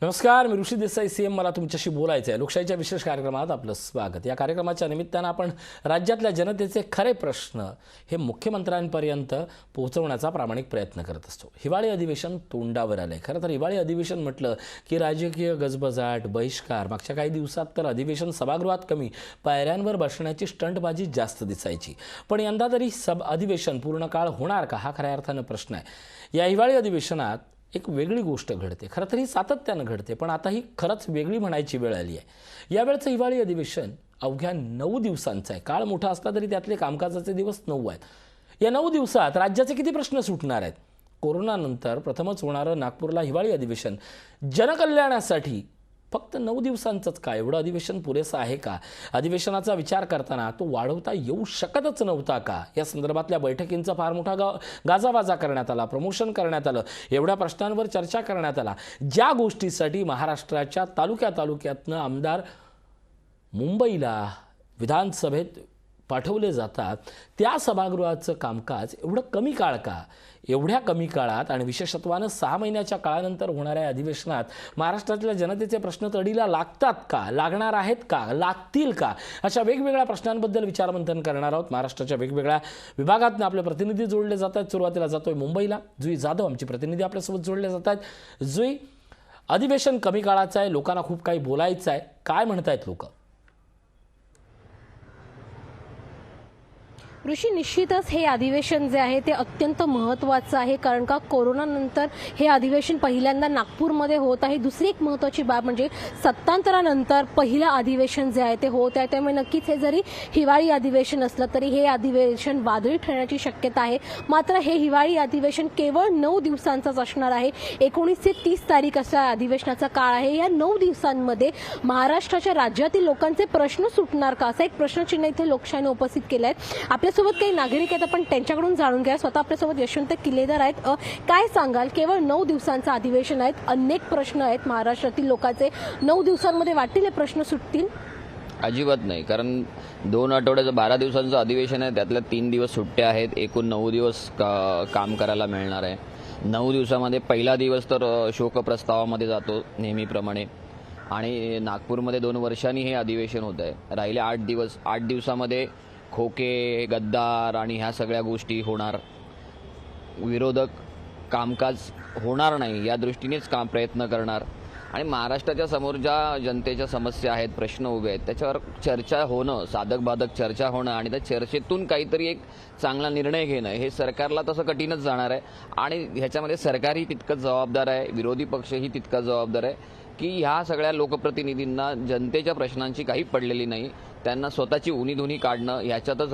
नमस्कार, मी ऋषी देसाई सीएम. मला तुमच्याशी बोलायचं आहे. लोकशाहीच्या विशेष कार्यक्रमात आपलं स्वागत. या कार्यक्रमाच्या निमित्तानं आपण राज्यातल्या जनतेचे खरे प्रश्न हे मुख्यमंत्र्यांपर्यंत पोहोचवण्याचा प्रामाणिक प्रयत्न करत असतो. हिवाळी अधिवेशन तोंडावर आलंय. खरं तर हिवाळी अधिवेशन म्हटलं की राजकीय गजबजाट, बहिष्कार, मागच्या काही दिवसात तर अधिवेशन सभागृहात कमी, पायऱ्यांवर बसण्याची स्टंटबाजी जास्त दिसायची. पण यंदा तरी अधिवेशन पूर्ण काळ होणार का, हा खऱ्या अर्थानं प्रश्न आहे. या हिवाळी अधिवेशनात एक वेगळी गोष्ट घडते. खरं तर ही सातत्यानं घडते, पण आता ही खरंच वेगळी म्हणायची वेळ आली आहे. यावेळचं हिवाळी अधिवेशन अवघ्या 9 दिवसांचं आहे. काळ मोठा असला तरी त्यातले कामकाजाचे दिवस 9 आहेत. या 9 दिवसात राज्याचे किती प्रश्न सुटणार आहेत? कोरोनानंतर प्रथमच होणारं नागपूरला हिवाळी अधिवेशन जनकल्याणासाठी फक्त 9 दिवसांचंच का? एवढं अधिवेशन पुरेसं आहे का? अधिवेशनाचा विचार करताना तो वाढवता येऊ शकतच नव्हता का? या संदर्भातल्या बैठकींचा फार मोठा गाजावाजा करण्यात आला, प्रमोशन करण्यात आलं, एवढ्या प्रश्नांवर चर्चा करण्यात आला. ज्या गोष्टीसाठी महाराष्ट्राच्या तालुक्यातनं आमदार मुंबईला विधानसभेत पाठवले जातात, त्या सभागृहाचं कामकाज एवढं कमी काळ का? एवढ्या कमी काळात आणि विशेषत्वानं 6 महिन्याच्या काळानंतर होणाऱ्या अधिवेशनात महाराष्ट्रातल्या जनतेचे प्रश्न तडीला लागतात का, लागणार आहेत का, लागतील का, अशा वेगवेगळ्या प्रश्नांबद्दल विचारमंथन करणार आहोत. महाराष्ट्राच्या वेगवेगळ्या विभागातून आपले प्रतिनिधी जोडले जात आहेत. सुरुवातीला जातोय मुंबईला. जुई जाधव आमची प्रतिनिधी आपल्यासोबत जोडले जात आहेत. जुई, अधिवेशन कमी काळाचं आहे, लोकांना खूप काही बोलायचं आहे, काय म्हणतायत लोक? ऋषी, निश्चितच हे अधिवेशन जे आहे ते अत्यंत महत्त्वाचं आहे, कारण का कोरोनानंतर हे अधिवेशन पहिल्यांदा नागपूरमध्ये होत आहे. दुसरी एक महत्त्वाची बाब म्हणजे सत्तांतरानंतर पहिलं अधिवेशन जे आहे ते होत आहे. त्यामुळे नक्कीच हे जरी हिवाळी अधिवेशन असलं तरी हे अधिवेशन वादळी ठरण्याची शक्यता आहे. मात्र हे हिवाळी अधिवेशन केवळ 9 दिवसांचंच असणार आहे. 19 ते 30 तारीख असा अधिवेशनाचा काळ आहे. या 9 दिवसांमध्ये महाराष्ट्राच्या राज्यातील लोकांचे प्रश्न सुटणार का, असा एक प्रश्नचिन्ह इथे लोकशाहीने उपस्थित केलं आहे. आपल्यासोबत काही नागरिक आहेत, आपण त्यांच्याकडून जाणून घ्या. स्वतः आपल्यासोबत यशवंत किल्लेदार आहेत. काय सांगाल? केवळ 9 दिवसांचं अधिवेशन आहेत, अनेक प्रश्न आहेत महाराष्ट्रातील लोकांचे. 9 दिवसांमध्ये वाटतील हे प्रश्न सुटतील? अजिबात नाही, कारण 2 आठवड्याचं 12 दिवसांचं अधिवेशन आहे, त्यातल्या 3 दिवस सुट्ट्या आहेत. एकूण 9 दिवस काम करायला मिळणार आहे. 9 दिवसामध्ये पहिला दिवस तर शोकप्रस्तावामध्ये जातो नेहमीप्रमाणे, आणि नागपूरमध्ये 2 वर्षांनी हे अधिवेशन होत आहे. राहिले 8 दिवस. 8 दिवसामध्ये खोके, गद्दार आणि ह्या सगळ्या गोष्टी होणार. विरोधक कामकाज होणार नाही या दृष्टीनेच प्रयत्न करणार. आणि महाराष्ट्राच्या समोर ज्या जनतेच्या समस्या आहेत, प्रश्न उभे आहेत, त्याच्यावर चर्चा होणं, साधक बाधक चर्चा होणं आणि त्या चर्चेतून काहीतरी एक चांगला निर्णय घेणं हे सरकारला तसं कठीणच जाणार आहे. आणि ह्याच्यामध्ये सरकारही तितकंच जबाबदार आहे, विरोधी पक्षही तितकाच जबाबदार आहे की ह्या सगळ्या लोकप्रतिनिधींना जनतेच्या प्रश्नांची काही पडलेली नाही. त्यांना स्वतःची उणीधुणी काढणं ह्याच्यातच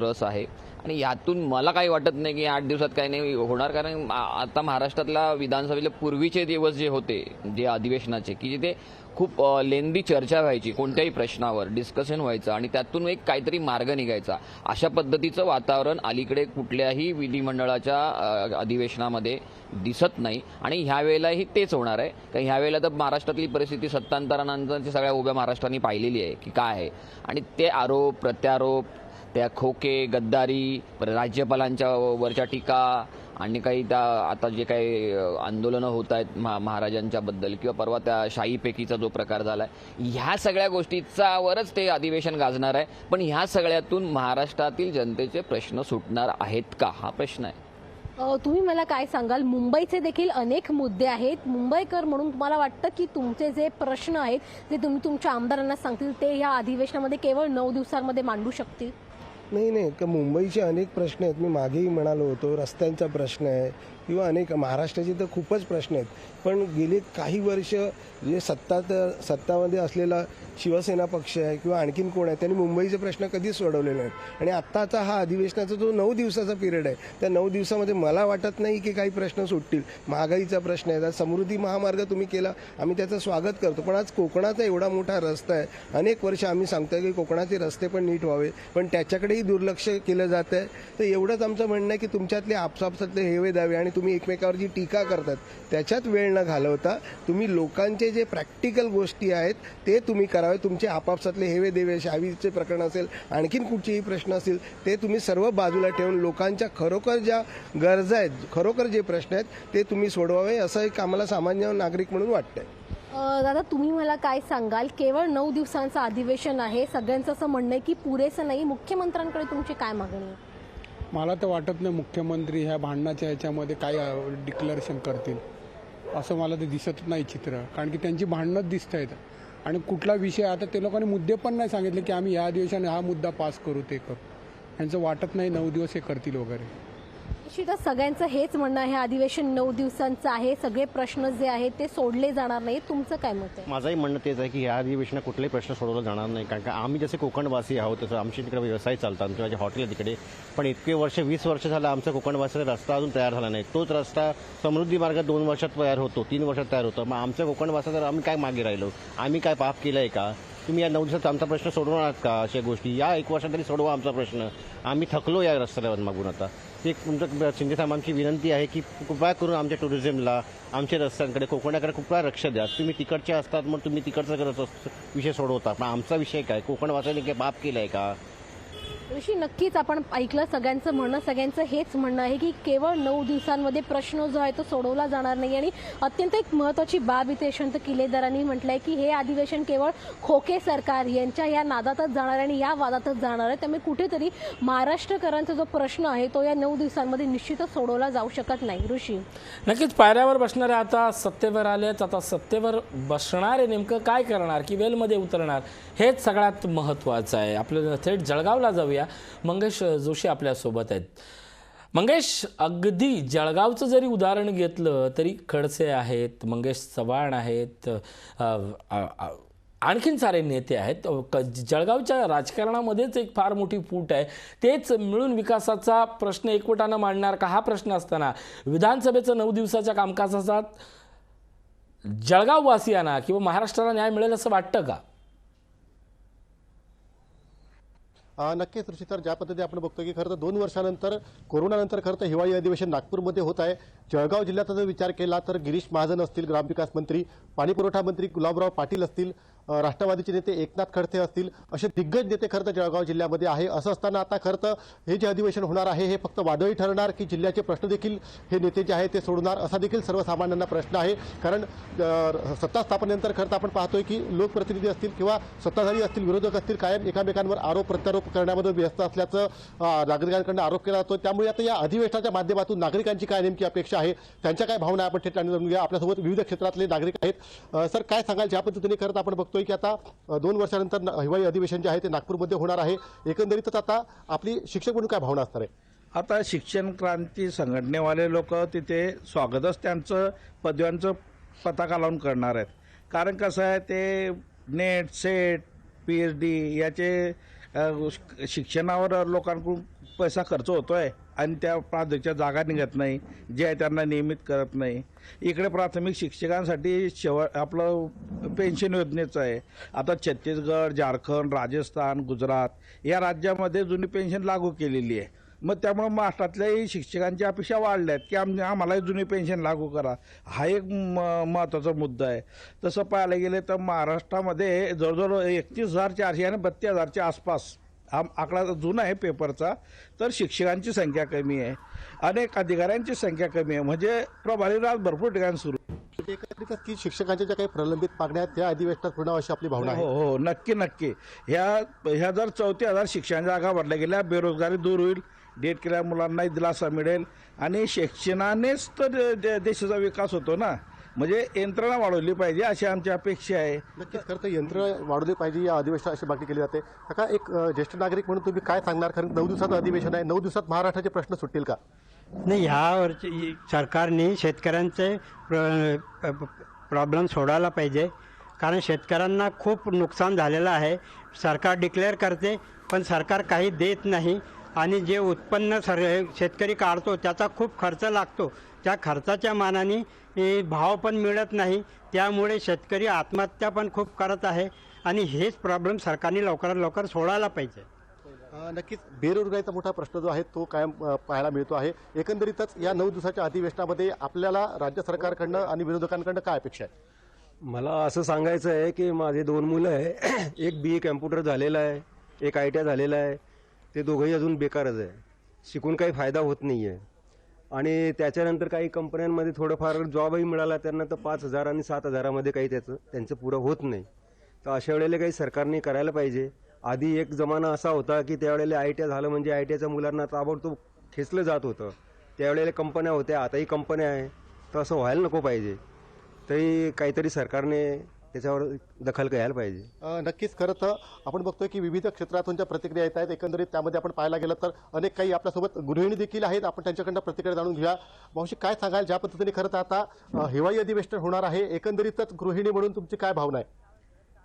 रस आहे. आणि यातून मला काही वाटत नाही की 8 दिवसात काही नाही होणार, कारण आता महाराष्ट्रातल्या विधानसभेला पूर्वीचे दिवस जे होते, जे अधिवेशनाचे, की जिथे खूप लेंदी चर्चा व्हायची, कोणत्याही प्रश्नावर डिस्कशन व्हायचं आणि त्यातून एक काहीतरी मार्ग निघायचा, अशा पद्धतीचं वातावरण अलीकडे कुठल्याही विधिमंडळाच्या अधिवेशनामध्ये दिसत नाही. आणि ह्यावेळेलाही तेच होणार आहे, कारण ह्यावेळेला तर महाराष्ट्रातली परिस्थिती सत्तांतरानंतरची सगळ्या उभ्या महाराष्ट्राने पाहिलेली आहे की काय आहे. आणि ते आरोप प्रत्यारोप, त्या खोके, गद्दारी, राज्यपालांच्या वरच्या टीका आणि काही त्या आता जे काही आंदोलनं होत आहेत महाराजांच्या बद्दल, किंवा परवा त्या शाहीपेकीचा जो प्रकार झालाय, ह्या सगळ्या गोष्टींच्यावरच ते अधिवेशन गाजणार आहे. पण ह्या सगळ्यातून महाराष्ट्रातील जनतेचे प्रश्न सुटणार आहेत का, हा प्रश्न आहे. तुम्ही मला काय सांगाल? मुंबईचे देखील अनेक मुद्दे आहेत. मुंबईकर म्हणून तुम्हाला वाटतं की तुमचे जे प्रश्न आहेत जे तुम्ही तुमच्या आमदारांना सांगतील ते या अधिवेशनामध्ये केवळ 9 दिवसांमध्ये मांडू शकतील? नाही, का मुंबईचे अनेक प्रश्न आहेत. मी मागेही म्हणालो होतो, रस्त्यांचा प्रश्न आहे किंवा अनेक महाराष्ट्राचे तर खूपच प्रश्न आहेत. पण गेली काही वर्ष जे सत्तामध्ये असलेला शिवसेना पक्ष आहे किंवा आणखीन कोण आहे, त्यांनी मुंबईचे प्रश्न कधीच सोडवलेले नाहीत. आणि आत्ताचा हा अधिवेशनाचा जो 9 दिवसाचा पिरियड आहे, त्या 9 दिवसामध्ये मला वाटत नाही की काही प्रश्न सुटतील. महागाईचा प्रश्न आहे, समृद्धी महामार्ग तुम्ही केला, आम्ही त्याचं स्वागत करतो. पण आज कोकणाचा एवढा मोठा रस्ता आहे, अनेक वर्ष आम्ही सांगतोय की कोकणाचे रस्ते पण नीट व्हावे, पण त्याच्याकडेही दुर्लक्ष केलं जात आहे. तर एवढंच आमचं म्हणणं आहे की तुमच्यातले आपसापसातले हेवे दावे आणि तुम्ही एकमेकावर जी टीका करतात त्याच्यात वेळ न घालवता तुम्ही लोकांचे जे प्रॅक्टिकल गोष्टी आहेत ते तुम्ही करावे. तुमचे आपापसातले हेवे देवे, शावीचे प्रकरण असेल, आणखीन कुठचेही प्रश्न असतील, ते तुम्ही सर्व बाजूला ठेवून लोकांच्या खरोखर ज्या गरजा आहेत, खरोखर जे प्रश्न आहेत ते तुम्ही सोडवावे, असं एक आम्हाला सामान्य नागरिक म्हणून वाटतंय. दादा तुम्ही मला काय सांगाल, केवळ 9 दिवसांचं अधिवेशन आहे, सगळ्यांचं असं म्हणणं आहे की पुरेसं नाही, मुख्यमंत्र्यांकडे तुमची काय मागणी आहे? मला तर वाटत नाही मुख्यमंत्री ह्या भांडणाच्या ह्याच्यामध्ये काय डिक्लेरेशन करतील असं मला ते दिसत नाही चित्र, कारण की त्यांची भांडणंच दिसत आहेत. आणि कुठला विषय आता ते लोकांनी मुद्दे पण नाही सांगितले की आम्ही या अधिवेशनात हा मुद्दा पास करू ते करू. यांचं वाटत नाही 9 दिवस हे करतील वगैरे. निश्चितच सगळ्यांचं हेच म्हणणं आहे, अधिवेशन 9 दिवसांचं आहे, सगळे प्रश्न जे आहेत ते सोडले जाणार नाही. तुमचं काय मत आहे? माझंही म्हणणं तेच आहे की या अधिवेशनात कुठलाही प्रश्न सोडवला जाणार नाही, कारण का आम्ही जसे कोकणवासी आहोत तसं आमच्या तिकडे व्यवसाय चालतात, आमच्या माझे हॉटेल आहे तिकडे, पण इतके वर्ष 20 वर्ष झालं आमचा कोकणवासीचा रस्ता अजून तयार झाला नाही. तोच रस्ता समृद्धी मार्ग 2 वर्षात तयार होतो, 3 वर्षात तयार होतो. मग आमच्या कोकणवासाचा आम्ही काय मागे राहिलो? आम्ही काय पाप केलं आहे का? तुम्ही या 9 दिवसात आमचा प्रश्न सोडवणार आहात का? अशा गोष्टी या 1 वर्षात तरी सोडवा आमचा प्रश्न. आम्ही थकलो या रस्त्यावर मागून. आता ते तुमचं शिंदे साहेबांची विनंती आहे की कृपया करून आमच्या टुरिझमला, आमच्या रस्त्यांकडे, कोकणाकडे कृपया लक्ष द्या. तुम्ही तिकडचे असतात मग तुम्ही तिकडचा करत विषय सोडवता, पण आमचा विषय काय? कोकणवासाने काय पाप केलं आहे का? ऋषी, नक्कीच आपण ऐकलं सगळ्यांचं म्हणणं, सगळ्यांचं हेच म्हणणं आहे की केवळ 9 दिवसांमध्ये प्रश्न जो आहे तो सोडवला जाणार नाही. आणि अत्यंत एक महत्त्वाची बाब इथे यशवंत किल्लेदारांनी म्हटलंय की हे अधिवेशन केवळ खोके सरकार यांच्या या नादातच जाणार आणि या वादातच जाणार आहे. त्यामुळे कुठेतरी महाराष्ट्रकरांचा जो प्रश्न आहे तो या 9 दिवसांमध्ये निश्चितच सोडवला जाऊ शकत नाही. ऋषी, नक्कीच पायऱ्यावर बसणारे आता सत्तेवर आलेच, आता सत्तेवर बसणारे नेमकं काय करणार की वेलमध्ये उतरणार हेच सगळ्यात महत्त्वाचं आहे. आपल्याला थेट जळगावला जाऊया. मंगेश जोशी आपल्यासोबत आहेत. मंगेश, अगदी जळगावचं जरी उदाहरण घेतलं तरी खडसे आहेत, मंगेश चव्हाण आहेत, आणखीन सारे नेते आहेत. जळगावच्या राजकारणामध्येच एक फार मोठी फूट आहे. तेच मिळून विकासाचा प्रश्न एकवटानं मांडणार का हा प्रश्न असताना विधानसभेचं 9 दिवसाच्या कामकाजाचा जळगाववासियांना किंवा महाराष्ट्राला न्याय मिळेल असं वाटतं का? नक्कीच ऋषी, तर ज्या पद्धतीने आपण बघतो की खरं तर 2 वर्षानंतर कोरोनानंतर खरं तर हिवाळी अधिवेशन नागपूरमध्ये होत आहे. जळगाव जिल्ह्याचा जर विचार केला तर गिरीश महाजन असतील ग्रामविकास मंत्री, पाणीपुरवठा मंत्री गुलाबराव पाटील असतील, राष्ट्रवादीचे नेते एकनाथ खडसे असतील, असे दिग्गज नेते खरं तर जळगाव जिल्ह्यामध्ये आहे. असं असताना आता खरं तर हे जे अधिवेशन होणार आहे हे फक्त वादळी ठरणार की जिल्ह्याचे प्रश्न देखील हे नेते जे आहेत ते सोडणार, असा देखील सर्वसामान्यांना प्रश्न आहे. कारण सत्ता स्थापनेनंतर खरं तर आपण पाहतोय की लोकप्रतिनिधी असतील किंवा सत्ताधारी असतील, विरोधक असतील, कायम एकामेकांवर आरोप प्रत्यारोप करण्यामध्ये व्यस्त असल्याचं नागरिकांकडून आरोप केला जातो. त्यामुळे आता या अधिवेशनाच्या माध्यमातून नागरिकांची काय नेमकी अपेक्षा आहे, त्यांच्या काय भावना आपण थेट जाणून घेऊया. आपल्यासोबत विविध क्षेत्रातले नागरिक आहेत. सर, काय सांगाल, ज्या पद्धतीने खरं तर आपण बघतोय की आता 2 वर्षानंतर हिवाळी अधिवेशन जे आहे ते नागपूरमध्ये होणार आहे, एकंदरीतच आता आपली शिक्षक म्हणून काय भावना असणार आहे? आता शिक्षण क्रांती संघटनेवाले लोक तिथे स्वागतच त्यांचं पदव्यांचं पताका लावून करणार आहेत. कारण कसं आहे, ते नेट, सेट, PhD याचे शिक्षणावर लोकांकडून पैसा खर्च होतोय आणि त्या प्राध्यापकाच्या जागा निघत नाही, जे आहे त्यांना नियमित करत नाही. इकडे प्राथमिक शिक्षकांसाठी आपलं पेन्शन योजनेचं आहे. आता छत्तीसगड, झारखंड, राजस्थान, गुजरात या राज्यामध्ये जुनी पेन्शन लागू केलेली आहे. मग त्यामुळे महाराष्ट्रातल्याही शिक्षकांच्या अपेक्षा वाढल्या आहेत की आम्हालाही जुनी पेन्शन लागू करा. हा एक महत्त्वाचा मुद्दा आहे. तसं पाहायला गेलं तर महाराष्ट्रामध्ये जवळजवळ 31,400 आणि 32,000च्या आसपास हा आकडा जुना आहे पेपरचा, तर शिक्षकांची संख्या कमी आहे, अनेक अधिकाऱ्यांची संख्या कमी आहे. म्हणजे प्रभारी राज भरपूर ठिकाणी सुरू. एकत्रितच की शिक्षकांच्या ज्या काही प्रलंबित मागण्या आहेत त्या अधिवेशनात पूर्ण अशी आपली भावना आहे. हो, नक्की. ह्या जर 34,000 शिक्षण जागा भरल्या गेल्या, बेरोजगारी दूर होईल, डेट केल्या मुलांनाही दिलासा मिळेल आणि शिक्षणानेच तर देशाचा विकास होतो ना. म्हणजे यंत्रणा वाढवली पाहिजे अशी आमची अपेक्षा आहे. नक्कीच खरं तर यंत्रणा वाढवली पाहिजे या अधिवेशनात अशी मागणी केली जाते. काका, एक ज्येष्ठ नागरिक म्हणून तुम्ही काय सांगणार? कारण 9 दिवसाचं अधिवेशन आहे, 9 दिवसात महाराष्ट्राचे प्रश्न सुटतील का? नाही, ह्या सरकारने शेतकऱ्यांचे प्रॉब्लेम सोडवायला पाहिजे. कारण शेतकऱ्यांना खूप नुकसान झालेलं आहे. सरकार डिक्लेअर करते पण सरकार काही देत नाही आणि जे उत्पन्न शेतकरी काढतो त्याचा खूप खर्च लागतो. त्या खर्चाच्या मानाने भाव पण मिळत नाही, त्यामुळे शेतकरी आत्महत्या पण खूप करत आहे आणि हेच प्रॉब्लेम सरकारने लवकरात लवकर सोडवायला पाहिजे. नक्कीच बेरोजगारीचा मोठा प्रश्न जो आहे तो कायम पाहायला मिळतो आहे. एकंदरीतच या 9 दिवसाच्या अधिवेशनामध्ये आपल्याला राज्य सरकारकडनं आणि विरोधकांकडनं काय अपेक्षा आहे? मला असं सांगायचं आहे की माझे 2 मुलं आहे, एक BA कॅम्प्युटर झालेला आहे, एक ITI झालेला आहे. ते दोघंही अजून बेकारच आहे, शिकून काही फायदा होत नाही आहे. आणि त्याच्यानंतर काही कंपन्यांमध्ये थोडंफार जॉबही मिळाला त्यांना, तर 5,000 आणि 7,000मध्ये काही त्यांचं पुरं होत नाही. तर अशा वेळेला काही सरकारने करायला पाहिजे. आधी एक जमाना असा होता की त्यावेळेला ITI झालं म्हणजे ITIच्या मुलांना ताबडतोब खेचलं जात होतं. त्यावेळेला कंपन्या होत्या, आताही कंपन्या आहे. तर असं व्हायला नको पाहिजे. तरी काहीतरी सरकारने त्याच्यावर दखल घ्यायला पाहिजे. नक्कीच खरं तर आपण बघतोय की विविध क्षेत्रातून ज्या प्रतिक्रिया येत आहेत, एकंदरीत त्यामध्ये आपण पाहायला गेलं तर अनेक काही आपल्यासोबत गृहिणी देखील आहेत. आपण त्यांच्याकडनं प्रतिक्रिया जाणून घेऊया. मावशी, काय सांगाल, ज्या पद्धतीने खरं तर आता हिवाळी अधिवेशन होणार आहे, एकंदरीतच गृहिणी म्हणून तुमची काय भावना आहे?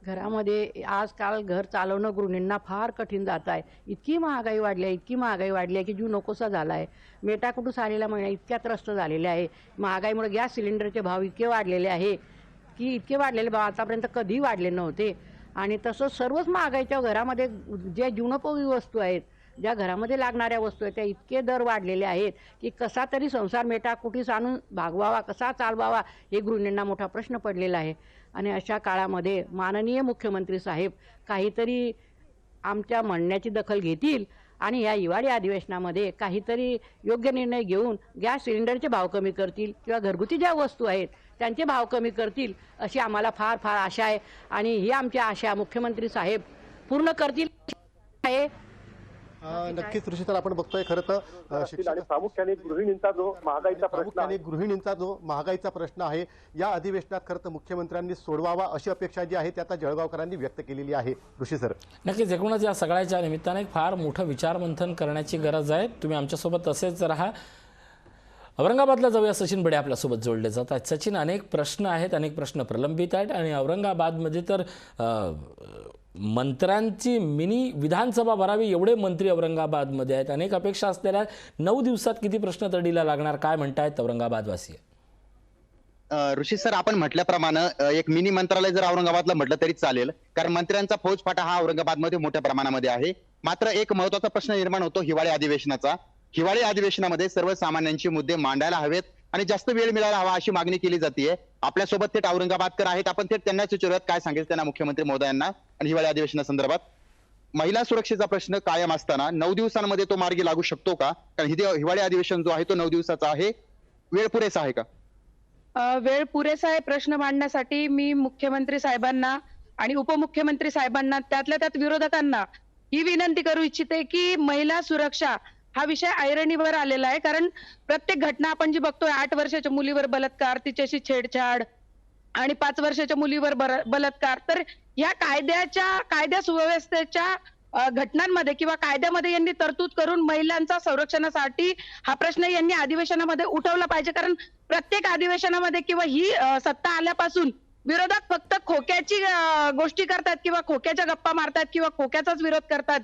घरामध्ये आजकाल घर चालवणं गृहिणींना फार कठीण जात आहे. इतकी महागाई वाढली आहे की जीव नकोसा झाला आहे. मेटाकुटूस आलेला महिना इतक्या त्रस्त झालेले आहे. महागाईमुळे गॅस सिलेंडरचे भाव इतके वाढलेले आहे की इतके वाढलेले भाव आतापर्यंत कधी वाढले नव्हते. आणि तसंच सर्वच महागाईच्या घरामध्ये ज्या जीवनोपयोगी वस्तू आहेत, ज्या घरामध्ये लागणाऱ्या वस्तू आहेत, त्या इतके दर वाढलेले आहेत की कसा तरी संसार मेटाकुटीस आणून भागवावा, कसा चालवावा, हे गृहिणींना मोठा प्रश्न पडलेला आहे. आणि अशा काळामध्ये माननीय मुख्यमंत्री साहेब काहीतरी आमच्या म्हणण्याची दखल घेतील आणि या हिवाळी अधिवेशनामध्ये काहीतरी योग्य निर्णय घेऊन गॅस सिलेंडरचे भाव कमी करतील किंवा घरगुती ज्या वस्तू आहेत त्यांचे भाव कमी करतील, अशी आम्हाला फार फार आशा आहे. आणि ही आमची आशा मुख्यमंत्री साहेब पूर्ण करतील आहे. नक्कीच ऋषी, तर आपण बघतोय खरं तर शिक्षण आणि प्रामुख्याने गृहिणींचा जो महागाईचा प्रश्न आहे या अधिवेशनात खरं तर मुख्यमंत्र्यांनी सोडवावा अशी अपेक्षा जी आहे ती आता जळगावकरांनी व्यक्त केलेली आहे. ऋषी सर, नक्कीच एकूणच या सगळ्याच्या निमित्ताने एक फार मोठं विचारमंथन करण्याची गरज आहे. तुम्ही आमच्यासोबत तसेच राहा. औरंगाबादला जाऊया. सचिन बडे आपल्यासोबत जोडले जात आहेत. सचिन, अनेक प्रश्न आहेत, अनेक प्रश्न प्रलंबित आहेत आणि औरंगाबादमध्ये तर मंत्र्यांची मिनी विधानसभा भरावी एवढे मंत्री औरंगाबादमध्ये आहेत. अनेक अपेक्षा असलेल्या 9 दिवसात किती प्रश्न तडीला लागणार, काय म्हणतायत औरंगाबादवासी? ऋषी सर, आपण म्हटल्याप्रमाणे एक मिनी मंत्रालय जर औरंगाबादला म्हटलं तरी चालेल, कारण मंत्र्यांचा फौजफाटा हा औरंगाबादमध्ये मोठ्या प्रमाणामध्ये आहे. मात्र एक महत्त्वाचा प्रश्न निर्माण होतो हिवाळी अधिवेशनाचा. हिवाळी अधिवेशनामध्ये सर्वसामान्यांचे मुद्दे मांडायला हवेत आणि जास्त वेळ मिळायला हवा अशी मागणी केली जाते. आपल्यासोबत थेट औरंगाबादकर आहेत. आपण थेट त्यांनाच विचारूयात काय सांगेल त्यांना मुख्यमंत्री महोदयांना आणि हिवाळी अधिवेशनासंदर्भात. महिला सुरक्षेचा प्रश्न कायम असताना 9 दिवसांमध्ये तो मार्गी लागू शकतो का? कारण हिवाळी अधिवेशन जो आहे तो 9 दिवसाचा आहे. वेळ पुरेसा आहे का? वेळ पुरेसा आहे प्रश्न मांडण्यासाठी. मी मुख्यमंत्री साहेबांना आणि उपमुख्यमंत्री साहेबांना, त्यातल्या त्यात विरोधकांना ही विनंती करू इच्छिते की महिला सुरक्षा हा विषय ऐरणीवर आलेला आहे. कारण प्रत्येक घटना आपण जी बघतोय, 8 वर्षाच्या मुलीवर बलात्कार, तिच्याशी छेडछाड आणि 5 वर्षाच्या मुलीवर बलात्कार, तर या कायद्या सुव्यवस्थेच्या घटनांमध्ये किंवा कायद्यामध्ये यांनी तरतूद करून महिलांचा संरक्षणासाठी हा प्रश्न यांनी अधिवेशनामध्ये उठवला पाहिजे. कारण प्रत्येक अधिवेशनामध्ये किंवा ही सत्ता आल्यापासून विरोधक फक्त खोक्याची गोष्टी करतात किंवा खोक्याच्या गप्पा मारतात किंवा खोक्याचाच विरोध करतात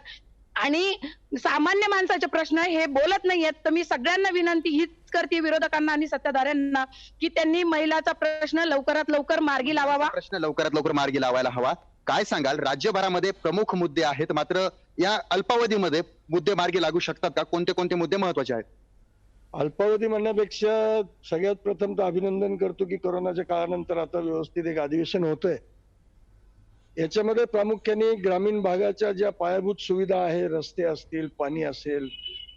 आणि सामान्य माणसाचे प्रश्न हे बोलत नाहीयेत. तर मी सगळ्यांना विनंती हीच करते, विरोधकांना आणि सत्ताधाऱ्यांना, की त्यांनी महिलाचा प्रश्न लवकरात लवकर मार्गी लावावा. प्रश्न लवकरात लवकर मार्गी लावायला हवा. काय सांगाल, राज्यभरामध्ये प्रमुख मुद्दे आहेत, मात्र या अल्पावधीमध्ये मुद्दे मार्गी लागू शकतात का? कोणते कोणते मुद्दे महत्वाचे आहेत? अल्पावधी म्हणण्यापेक्षा सगळ्यात प्रथम तर अभिनंदन करतो की कोरोनाच्या काळानंतर आता व्यवस्थित एक अधिवेशन होतंय. याच्यामध्ये प्रामुख्याने ग्रामीण भागाच्या ज्या पायाभूत सुविधा आहे, रस्ते असतील, पाणी असेल,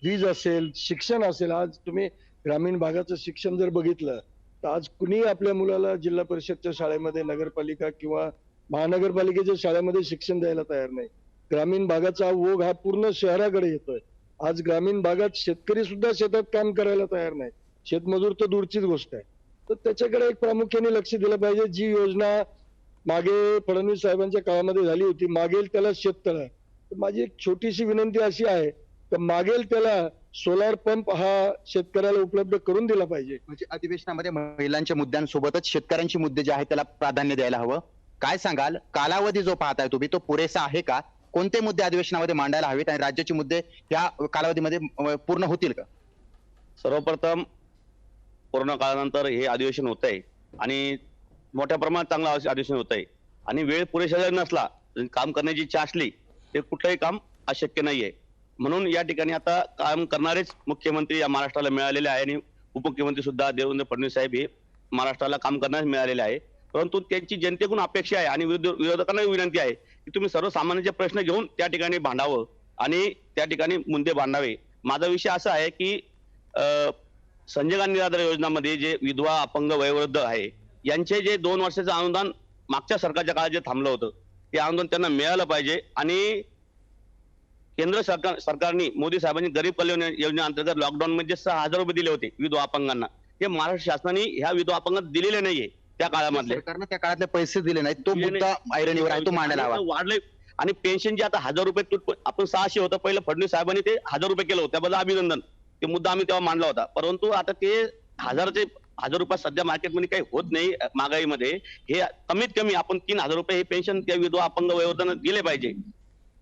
वीज असेल, शिक्षण असेल. आज तुम्ही ग्रामीण भागाचं शिक्षण जर बघितलं तर आज कुणी आपल्या मुलाला जिल्हा परिषदच्या शाळेमध्ये, नगरपालिका किंवा महानगरपालिकेच्या शाळेमध्ये शिक्षण द्यायला तयार नाही. ग्रामीण भागाचा ओघ हा पूर्ण शहराकडे येतोय. आज ग्रामीण भागात शेतकरी सुद्धा शेतात काम करायला तयार नाही. शेतमजूर तर दूरचीच गोष्ट आहे. तर त्याच्याकडे एक प्रामुख्याने लक्ष दिलं पाहिजे. जी योजना मागे फडणवीस साहेबांच्या काळामध्ये झाली होती, मागेल त्याला शेततळं, तर माझी एक छोटीशी विनंती अशी आहे तर मागेल त्याला सोलार पंप हा शेतकऱ्याला उपलब्ध करून दिला पाहिजे. म्हणजे अधिवेशनामध्ये महिलांच्या मुद्द्यांसोबतच शेतकऱ्यांचे मुद्दे जे आहेत त्याला प्राधान्य द्यायला हवं. काय सांगाल, कालावधी जो पाहताय तुम्ही तो पुरेसा आहे का? कोणते मुद्दे अधिवेशनामध्ये मांडायला हवेत आणि राज्याचे मुद्दे या कालावधीमध्ये पूर्ण होतील का? सर्वप्रथम कोरोना काळानंतर हे अधिवेशन होत आहे आणि मोठ्या प्रमाणात चांगलं अधिवेशन होत आहे आणि वेळ पुरेसा जर नसला, काम करण्याची इच्छा असली, ते कुठलंही काम अशक्य नाहीये. म्हणून या ठिकाणी आता काम करणारेच मुख्यमंत्री या महाराष्ट्राला मिळालेले आहे आणि उपमुख्यमंत्री सुद्धा देवेंद्र फडणवीस साहेब हे महाराष्ट्राला काम करण्यास मिळालेले आहे. परंतु त्यांची जनतेकडून अपेक्षा आहे आणि विरोधकांना विनंती आहे की तुम्ही सर्वसामान्यांचे प्रश्न घेऊन त्या ठिकाणी भांडावं आणि त्या ठिकाणी मुद्दे मांडावे. माझा विषय असा आहे की संजय गांधी निराधार योजनामध्ये जे विधवा अपंग वयोवृद्ध आहे यांचे जे 2 वर्षाचं अनुदान मागच्या सरकारच्या काळात जे थांबलं होतं ते अनुदान त्यांना मिळालं पाहिजे आणि केंद्र सरकारने मोदी साहेबांनी गरीब कल्याण योजनेअंतर्गत लॉकडाऊन मध्ये 6,000 रुपये दिले होते विधवा अपंगांना. हे महाराष्ट्र शासनाने ह्या विधवा अपंगांना दिलेले नाहीये त्या काळामधले. सरकारनं त्या काळातले पैसे दिले नाहीत. तो मुद्दा ऐरणीवर आहे, तो मांडायला हवा. वाढले आणि पेन्शन जे आता 1,000 रुपये आपण 600 होतं पहिलं फडणवीस साहेबांनी ते 1,000 रुपये केलं होतं त्याबद्दल अभिनंदन. ते मुद्दा आम्ही तेव्हा मांडला होता. परंतु आता ते 1,000 रुपये सध्या मार्केटमध्ये काही होत नाही महागाईमध्ये. हे कमीत कमी आपण 3,000 रुपये हे पेन्शन त्या विधवा अपंग वयोवृद्धांना दिले पाहिजे.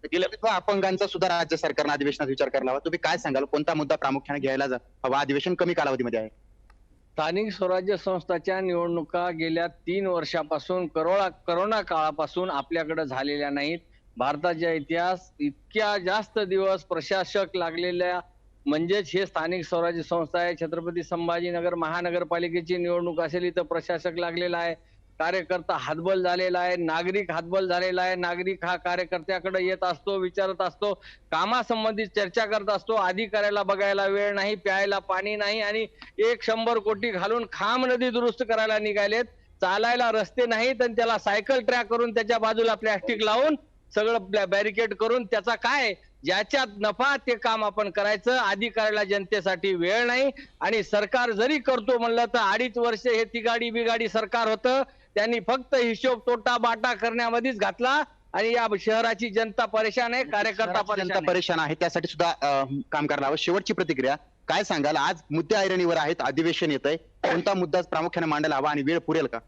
विधवा अपंगांचा सुद्धा राज्य सरकारनं अधिवेशनात विचार करायला हवा. तुम्ही काय सांगाल, कोणता मुद्दा प्रामुख्याने घ्यायला हवा? अधिवेशन कमी कालावधीमध्ये आहे. स्थानिक स्वराज्य संस्थाच्या निवडणुका गेल्या 3 वर्षापासून करोना काळापासून आपल्याकडे झालेल्या नाहीत. भारताच्या इतिहास इतक्या जास्त दिवस प्रशासक लागलेल्या म्हणजेच हे स्थानिक स्वराज्य संस्था आहे. छत्रपती संभाजीनगर महानगरपालिकेची निवडणूक असेल इथं प्रशासक लागलेला आहे. कार्यकर्ता हातबल झालेला आहे, नागरिक हातबल झालेला आहे. नागरिक हा कार्यकर्त्याकडे येत असतो, विचारत असतो, कामासंबंधित चर्चा करत असतो. अधिकाऱ्याला बघायला वेळ नाही, प्यायला पाणी नाही आणि 100 कोटी घालून खाम नदी दुरुस्त करायला निघालेत. चालायला रस्ते नाहीत आणि त्याला सायकल ट्रॅक करून त्याच्या बाजूला प्लॅस्टिक लावून सगळं बॅरिकेड करून त्याचा काय ज्याच्यात नफा ते काम आपण करायचं. अधिकाऱ्याला जनतेसाठी वेळ नाही आणि सरकार जरी करतो म्हणलं तर 2.5 वर्ष हे तिगाडी बिगाडी सरकार होतं. त्यांनी फक्त हिशोब तोटा बाटा करण्यामध्येच घातला आणि या शहराची जनता परेशान आहे, कार्यकर्ता परेशान आहे. त्यासाठी सुद्धा काम करायला हवं. शेवटची प्रतिक्रिया काय सांगाल? आज मुद्दे ऐरणीवर आहेत, अधिवेशन येत आहे, कोणता मुद्दा प्रामुख्याने मांडायला हवा आणि वेळ पुरेल का?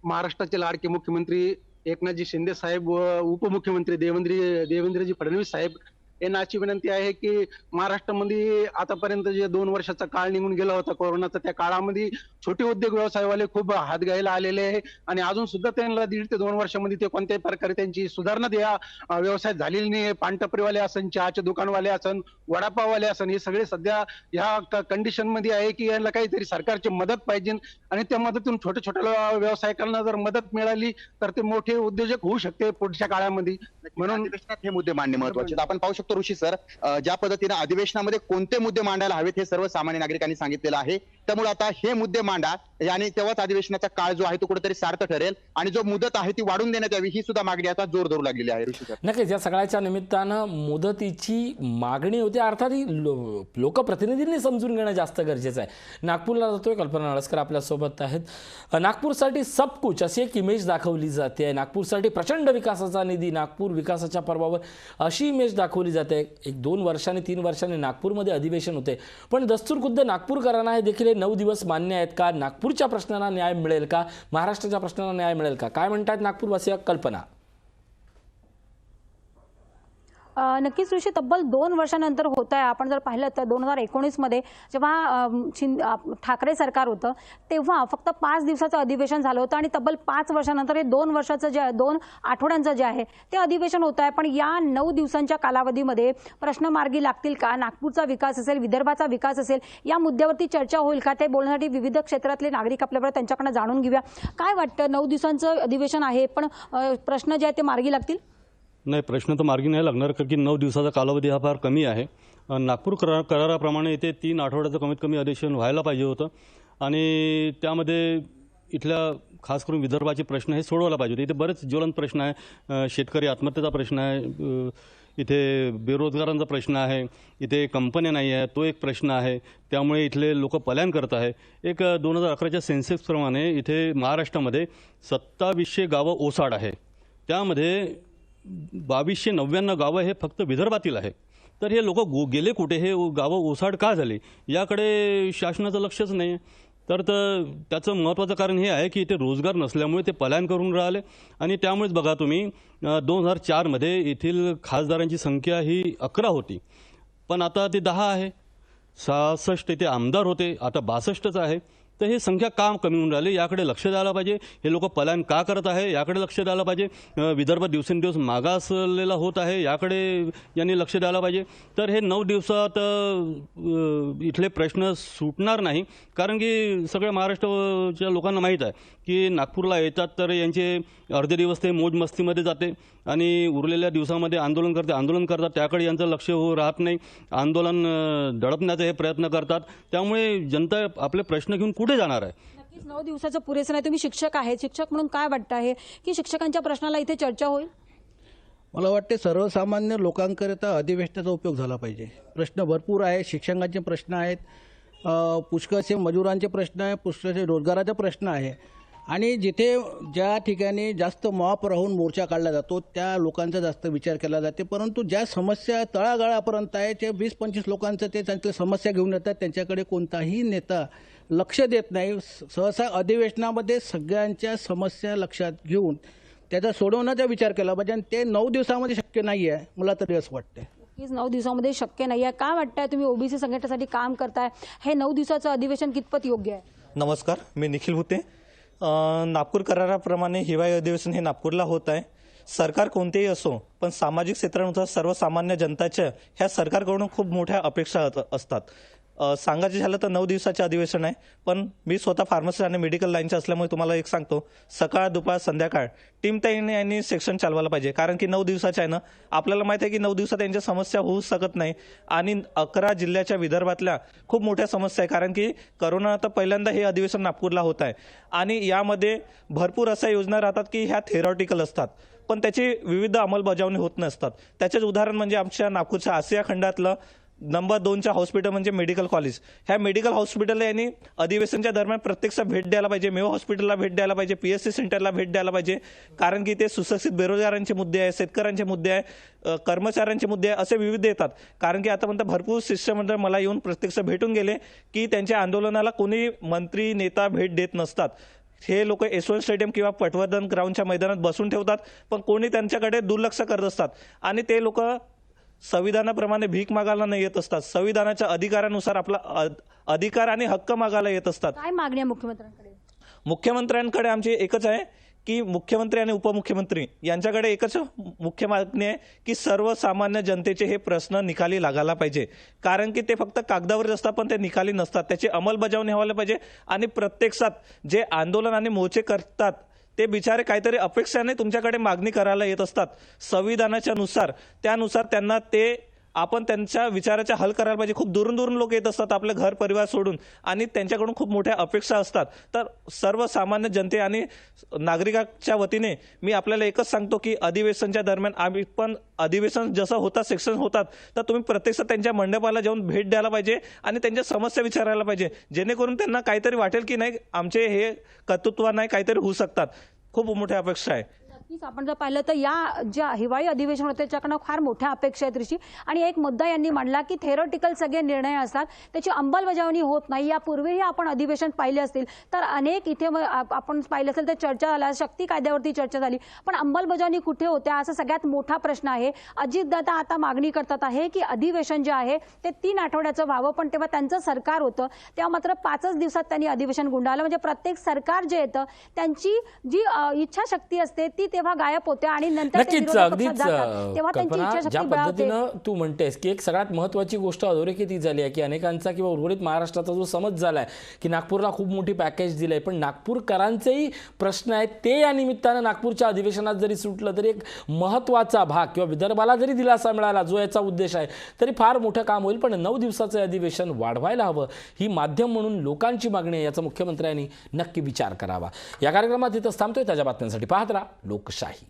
महाराष्ट्राचे लाडके मुख्यमंत्री एकनाथजी शिंदे साहेब व उपमुख्यमंत्री देवेंद्रजी फडणवीस साहेब यांना अशी विनंती आहे की महाराष्ट्रामध्ये आतापर्यंत जे 2 वर्षाचा काळ निघून गेला होता कोरोनाचा, त्या काळामध्ये छोटे उद्योग व्यवसायवाले खूप हात घ्यायला आलेले आहे आणि अजून सुद्धा त्यांना 1.5 ते 2 वर्षामध्ये ते कोणत्याही प्रकारे त्यांची सुधारणा या व्यवसायात झालेली नाही. पानटपरीवाले असन, चहाचे दुकानवाले असन, वडापाववाले असन, हे सगळे सध्या ह्या कंडिशन मध्ये आहे की यांना काहीतरी सरकारची मदत पाहिजे आणि त्या मदतीतून छोट्या छोट्या व्यावसायिकांना जर मदत मिळाली तर ते मोठे उद्योजक होऊ शकते पुढच्या काळामध्ये. म्हणून अधिवेशनात हे मुद्दे मांडणे महत्वाचे आहेत. आपण पाहू शकतो ऋषी सर, ज्या पद्धतीने अधिवेशनामध्ये कोणते मुद्दे मांडायला हवेत हे सर्वसामान्य नागरिकांनी सांगितलेलं आहे. त्यामुळे आता हे मुद्दे मांडा आणि तेव्हाच अधिवेशनाचा काळ जो आहे तो कुठेतरी सार्थ ठरेल आणि जो मुदत आहे ती वाढून देण्यात यावी ही सुद्धा मागणी आता जोर धरू लागलेली आहे. ऋषी सर, नक्कीच या सगळ्याच्या निमित्तानं मुदतीची मागणी होती, अर्थात ही लोकप्रतिनिधींनी समजून घेणं जास्त गरजेचं आहे. नागपूरला जातोय, कल्पना नळसकर आपल्यासोबत आहेत. नागपूरसाठी सब कुछ अशी एक इमेज दाखवली जाते. नागपूरसाठी प्रचंड विकासाचा निधी, नागपूर विकासाच्या पर्वावर अशी इमेज दाखवली जाते. 1-2 वर्षांनी 3 वर्षांनी नागपूरमध्ये अधिवेशन होते, पण दस्तूर खुद्द नागपूरकरांना हे देखील 9 दिवस मान्य आहेत का? नागपूरच्या प्रश्नांना न्याय मिळेल का? महाराष्ट्राच्या प्रश्नांना न्याय मिळेल का? काय म्हणतात नागपूरवासी? कल्पना. नक्कीच ऋषी, तब्बल 2 वर्षानंतर होत आहे. आपण जर पाहिलं तर 2019 मध्ये जेव्हा ठाकरे सरकार होतं तेव्हा फक्त 5 दिवसाचं अधिवेशन झालं होतं आणि तब्बल 5 वर्षानंतर हे 2 वर्षाचं जे 2 आठवड्यांचं जे आहे ते अधिवेशन होत आहे. पण या 9 दिवसांच्या कालावधीमध्ये प्रश्न मार्गी लागतील का? नागपूरचा विकास असेल, विदर्भाचा विकास असेल, या मुद्द्यावरती चर्चा होईल का? ते बोलण्यासाठी विविध क्षेत्रातले नागरिक आपल्याबरोबर, त्यांच्याकडनं जाणून घेऊया. काय वाटतं, 9 दिवसांचं अधिवेशन आहे पण प्रश्न जे आहेत ते मार्गी लागतील? नाही, प्रश्न तर मार्गी नाही लागणार, कारण की 9 दिवसाचा कालावधी हा फार कमी आहे. नागपूर कराराप्रमाणे इथे 3 आठवड्याचं कमीत कमी अधिवेशन व्हायला पाहिजे होतं आणि त्यामध्ये इथल्या खास करून विदर्भाचे प्रश्न हे सोडवायला पाहिजे होते. इथे बरेच ज्वलंत प्रश्न आहे. शेतकरी आत्महत्येचा प्रश्न आहे, इथे बेरोजगारांचा प्रश्न आहे, इथे कंपन्या नाही आहे तो एक प्रश्न आहे. त्यामुळे इथले लोक पलायन करत आहे. एक 2011च्या सेन्सेक्सप्रमाणे इथे महाराष्ट्रामध्ये 2700 गावं ओसाड आहे. त्यामध्ये 2299 गावं हे फक्त विदर्भातील आहे. तर हे लोक गेले कुठे? हे गावं ओसाड का झाली याकडे शासनाचं लक्षच नाही आहे. तर त्याचं महत्त्वाचं कारण हे आहे की इथे रोजगार नसल्यामुळे ते पलायन करून राहिले आणि त्यामुळेच बघा तुम्ही 2004 येथील खासदारांची संख्या ही 11 होती, पण आता ते 10 आहे. 66 इथे आमदार होते, आता 62च आहे. तर हे संख्या का कमी होऊन राहिली याकडे लक्ष द्यायला पाहिजे. हे लोक पलायन का करत आहे याकडे लक्ष द्यायला पाहिजे. विदर्भ दिवसेंदिवस मागासलेला होत आहे याकडे यांनी लक्ष द्यायला पाहिजे. तर हे 9 दिवसात इथले प्रश्न सुटणार नाही, कारण की सगळ्या महाराष्ट्राच्या लोकांना माहीत आहे की नागपूरला येतात तर यांचे अर्धे दिवस ते मोज मस्तीमध्ये जाते आणि उरलेल्या दिवसामध्ये आंदोलन करतात, त्याकडे यांचं लक्ष राहत नाही. आंदोलन दडपण्याचा हे प्रयत्न करतात. त्यामुळे जनता आपले प्रश्न घेऊन कुठे जाणार आहे? नक्कीच 9 दिवसाचं पुरेसं नाही. तुम्ही शिक्षक आहेत, शिक्षक म्हणून काय वाटतं आहे की शिक्षकांच्या प्रश्नाला इथे चर्चा होईल? मला वाटते सर्वसामान्य लोकांकरिता अधिवेशनाचा उपयोग झाला पाहिजे. प्रश्न भरपूर आहे, शिक्षकांचे प्रश्न आहेत, पुष्कळसे मजुरांचे प्रश्न आहे, पुष्कळसे रोजगाराचे प्रश्न आहे आणि जिथे ज्या ठिकाणी जास्त मॉप राहून मोर्चा काढला जातो त्या लोकांचा जास्त विचार केला जाते. परंतु ज्या समस्या तळागाळापर्यंत आहे ते 20-25 लोकांचं ते त्यांच्या समस्या घेऊन येतात, त्यांच्याकडे कोणताही नेता लक्ष देत नाही. सहसा अधिवेशनामध्ये सगळ्यांच्या समस्या लक्षात घेऊन त्याचा सोडवण्याचा विचार केला पाहिजे आणि ते 9 दिवसामध्ये शक्य नाही आहे, मला तरी असं वाटतं. नक्कीच 9 दिवसामध्ये शक्य नाही आहे. काय वाटतंय, तुम्ही ओबीसी संघटनेसाठी काम करताय, हे 9 दिवसाचं अधिवेशन कितपत योग्य आहे? नमस्कार, मी निखिल भुते. नागपूर कराराप्रमाणे हिवाळी अधिवेशन हे नागपूरला होत आहे. सरकार कोणतेही असो, पण सामाजिक क्षेत्रानुसार सर्वसामान्य जनताच्या ह्या सरकारकडून खूप मोठ्या अपेक्षा असतात. सांगायचं झालं तर 9 दिवसाचे अधिवेशन आहे, पण मी स्वतः फार्मसी आणि मेडिकल लाईनचे असल्यामुळे तुम्हाला एक सांगतो, सकाळ दुपार संध्याकाळ टीम ताईने यांनी सेक्शन चालवायला पाहिजे. कारण की 9 दिवसाचे आहे ना, आपल्याला माहिती आहे की 9 दिवसात यांच्या समस्या होऊ शकत नाही आणि 11 जिल्ह्याच्या विदर्भातल्या खूप मोठ्या समस्या आहे. कारण की करोना तर पहिल्यांदा हे अधिवेशन नागपूरला होत आहे आणि यामध्ये भरपूर अशा योजना राहतात की ह्या थेरॉटिकल असतात, पण त्याची विविध अंमलबजावणी होत नसतात. त्याचेच उदाहरण म्हणजे आमच्या नागपूरच्या आशिया खंडातलं नंबर 2च्या हॉस्पिटल म्हणजे मेडिकल कॉलेज. ह्या मेडिकल हॉस्पिटलला यांनी अधिवेशनच्या दरम्यान प्रत्यक्ष भेट द्यायला पाहिजे, मेयो हॉस्पिटलला भेट द्यायला पाहिजे, PSC सेंटरला भेट द्यायला पाहिजे. कारण की ते सुशिक्षित बेरोजगारांचे मुद्दे आहे, शेतकऱ्यांचे मुद्दे आहे, कर्मचाऱ्यांचे मुद्दे आहे, असे विविध येतात. कारण की आतापर्यंत भरपूर शिष्टमंडळ मला येऊन प्रत्यक्ष भेटून गेले की त्यांच्या आंदोलनाला कोणी मंत्री नेता भेट देत नसतात. हे लोक यशवंत स्टेडियम किंवा पटवर्धन ग्राउंडच्या मैदानात बसून ठेवतात, पण कोणी त्यांच्याकडे दुर्लक्ष करत असतात आणि ते लोक संविधानाप्रमाणे भीक मागायला नाही येत असतात, संविधानाच्या अधिकारानुसार आपला अधिकार आणि हक्क मागायला येत असतात. काय मागणी आहे मुख्यमंत्र्यांकडे? मुख्यमंत्र्यांकडे आमची एकच आहे की मुख्यमंत्री आणि उपमुख्यमंत्री यांच्याकडे एकच मुख्य मागणी आहे की सर्वसामान्य जनतेचे हे प्रश्न निकाली लागायला पाहिजे. कारण की ते फक्त कागदावर असतात पण ते निकाली नसतात, त्याची अंमलबजावणी व्हायला पाहिजे. आणि प्रत्यक्षात जे आंदोलन आणि मोर्चे करतात ते बिचारे काहीतरी अपेक्षाने तुमच्याकडे मागणी करायला येत असतात संविधानाच्या नुसार, त्यानुसार त्यांना ते आपण त्यांच्या विचाराचा हल करायला पाहिजे. खूप दुरून दुरून लोक येत असतात आपलं घर परिवार सोडून आणि त्यांच्याकडून खूप मोठ्या अपेक्षा असतात. तर सर्वसामान्य जनते आणि नागरिकाच्या वतीने मी आपल्याला एकच सांगतो की अधिवेशनच्या दरम्यान आम्ही पण अधिवेशन जसं होतात सेक्शन होतात तर तुम्ही प्रत्यक्षात त्यांच्या मंडपाला जाऊन भेट द्यायला पाहिजे आणि त्यांच्या समस्या विचारायला पाहिजे, जेणेकरून त्यांना काहीतरी वाटेल की नाही आमचे हे कर्तृत्व नाही काहीतरी होऊ शकतात. खूप मोठ्या अपेक्षा आहे. नक्कीच आपण जर पाहिलं तर या ज्या हिवाळी अधिवेशन होते त्याच्याकडनं फार मोठ्या अपेक्षा आहेत ऋषी. आणि एक मुद्दा यांनी मांडला की थेरॉटिकल सगळे निर्णय असतात, त्याची अंमलबजावणी होत नाही. यापूर्वीही आपण अधिवेशन पाहिले असतील तर अनेक इथे आपण पाहिलं असेल तर चर्चा झाल्या, शक्ती कायद्यावरती चर्चा झाली, पण अंमलबजावणी कुठे होत्या असा सगळ्यात मोठा प्रश्न आहे. अजितदादा आता मागणी करतात आहे की अधिवेशन जे आहे ते 3 आठवड्याचं व्हावं, पण तेव्हा त्यांचं सरकार होतं तेव्हा मात्र 5च दिवसात त्यांनी अधिवेशन गुंडाळलं. म्हणजे प्रत्येक सरकार जे येतं त्यांची जी इच्छाशक्ती असते ती तेव्हा गायब होते आणि नंतर नक्कीच अगदीच तेव्हा त्यांची कल्पना, इच्छाशक्ती ज्या बळावते. पद्धतीनं तू म्हणतेस की एक सगळ्यात महत्त्वाची गोष्ट अधोरेखित झाली आहे की अनेकांचा किंवा उर्वरित महाराष्ट्राचा जो समज झाला आहे की नागपूरला खूप मोठी पॅकेज दिलं आहे, पण नागपूरकरांचेही प्रश्न आहेत ते या निमित्तानं नागपूरच्या अधिवेशनात जरी सुटलं तरी एक महत्त्वाचा भाग किंवा विदर्भाला जरी दिलासा मिळाला जो याचा उद्देश आहे तरी फार मोठं काम होईल. पण 9 दिवसाचं अधिवेशन वाढवायला हवं ही माध्यम म्हणून लोकांची मागणी आहे, याचा मुख्यमंत्र्यांनी नक्की विचार करावा. या कार्यक्रमात इथंच थांबतोय. ताज्या बातम्यांसाठी पाहत राहा लोकशाही.